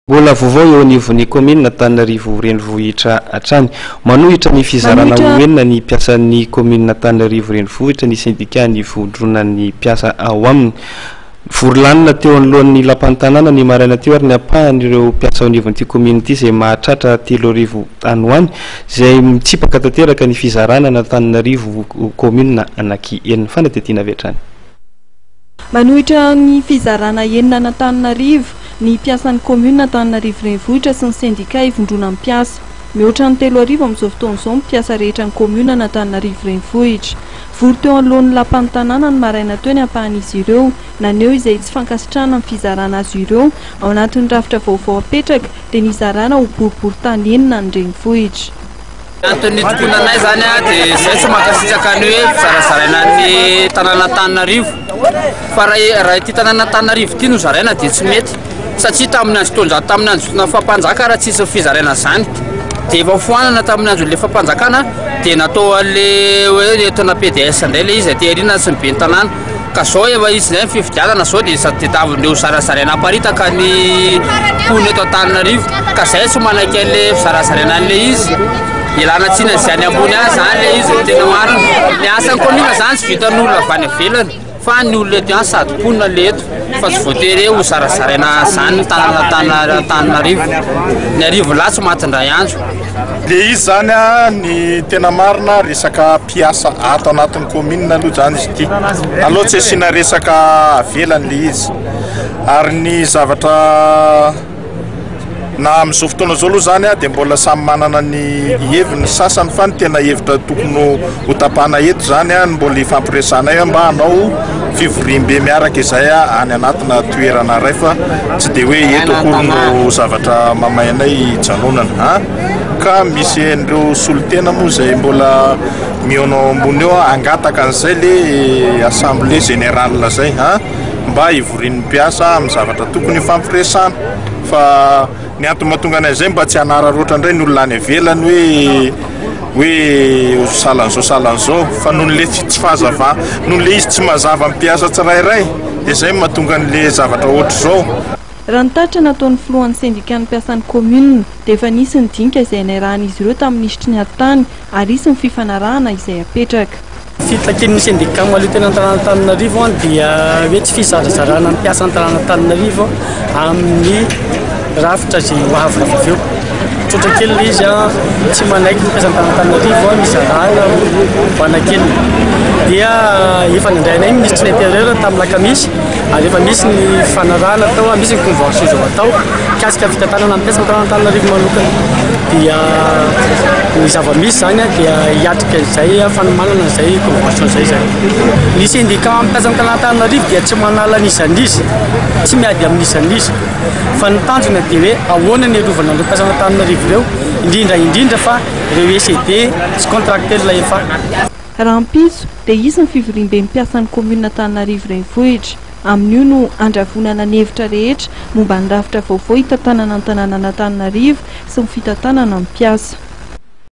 Mbola vaovao eo anivon'ny commune Antananarivo renivohitra hatrany manohitra ny fizarana hoenina ny mpiasan'ny commune Antananarivo renivohitra ny syndicat-ny vodronan'ny mpiasa ao aminy. Vorolanina teo anoloan'ny lapan'ny tanàna ny maraina teo ary ny ampahan'ireo mpiasa ao anivon'ity commune ity izay mahatratra 3,000 tany ho any izay mitsipaka tanteraka ny fizarana na Antananarivo commune anaky enina fanatetiana avy hatrany. Manohitra ny fizarana enina na Antananarivo ny mpiasan'ny commune Antananarivo renivohitra sy ny syndicat ivondrona mpiasa mihoatra ny 3,000 amin'izao fotoan'izao mpiasa rehetra ny commune Antananarivo renivohitra. Vory teo anoloan'ny lapan'ny tanàna ny maraina teo ny ampahan'izy ireo naneo izay tsy fankasitrahana amin'ny fizarana azy ireo ao anatin'ny rafitra vaovao apetraka dia nizarana ho boribory tany enina ny renivohitra. Antony tokonanay zany dia izay tsy mankasitraka ny hoe fizarazaraina ny tanàna Antananarivo fa raha ity tanàna Antananarivo ity no zaraina dia tsy mety satria tamin'ny andro tondrato tamin'ny andro fotoana fampanjaka raha tsisy fizaraina zany dia efa foanana tamin'ny andro le fampanjakana dia natao an'le hoe entona PDS indray le izy aty arina sy mibe ny tanàna ka zao efa izy izay fifidianana zao dia tadiavin'ireo zarazaraina aparitaka ny mponina eto Antananarivo ka izay tsy manaiky an'le fizarazaraina an'le izy ilana tsina izany ambony azy zany le izy tena marina ny asan'ny commune zany tsy vitan'olona avy any ivelany fa ny olona eto ihany sady mponina le eto fa tsy voatery ho zarazaraina zany ny tanàna Antananarivo ny arivo lahy tsy matindray andro. Le izy zany ny tena marina resaka mpiasa ato anatin'ny commune aloha zany izy ity aloha tsy asiana resaka avelany le izy ary ny zavatra na amin'izao fotoana zao aloha zany dia mbola samy manana ny heviny sasany fa ny tena hevitra tokony ho tapahana eto zany mbola ifampiresana eo mba hanao fivorim-be miaraka izay any anatina toerana iray fa tsy dia hoe eto akory no zavatra mamainay janonana ka misy an'ireo solotena moa izay mbola mionao ambony eo angataka an'izay le assemblée générale zay mba hivorian'ny mpiasa amin'ny zavatra tokony ifampiresana fa ny antony mahatonga an'izay mba tsy hanararoatra indray ny olona any ivelany hoe salan'izao fa noho le tsy fahazava noho le izy tsy mazava mpiasa tsirairay dia izay mahatonga an'le zavatra ohatr'izao. Raha ny tatra nataon'ny filohan'ny syndicat ny mpiasan'ny commune dia efa nisy ny dinika izay nairahan'izy ireo tamin'ny isitry ny antany ary isy ny fifanarahana izay apetraka. Fitlaken'ny syndicat maloha tena Antananarivo dia hoe tsy fizarazarana mpiasa Antananarivo amin'ny rafitra izay ho avy avy eo. Tsotra kely izy tsy manaiky ny mpiasa Antananarivo mizarana ho anakely dia efa nandrainay ministre l'intérieur tamin'ny lakamisy ary efa misy ny fanarahana atao misy ny convention zao atao kasika fitantanana mpiasa Antananarivo manokana dia ny zava-misy zany dia hiatrika izay fanomanana izay convention izay ny syndicat mpiasa Antananarivo dia tsy manala n'izan'izy tsy miady amin'izan'izy fa ny tanjona dia hoe ahoana ny arovana ireo mpiasa Antananarivo ireo indrindra fa ireo ECD sy contracteur la efa raha mpiso dia isy ny fivorim-be mpiasan'ny commune Antananarivo renivohitra amin'io no andravonana ny hevitra rehetra momba ny rafitra vaovao hitantanana ny tanàna Antananarivo sy ny fitantanana ny mpiasa.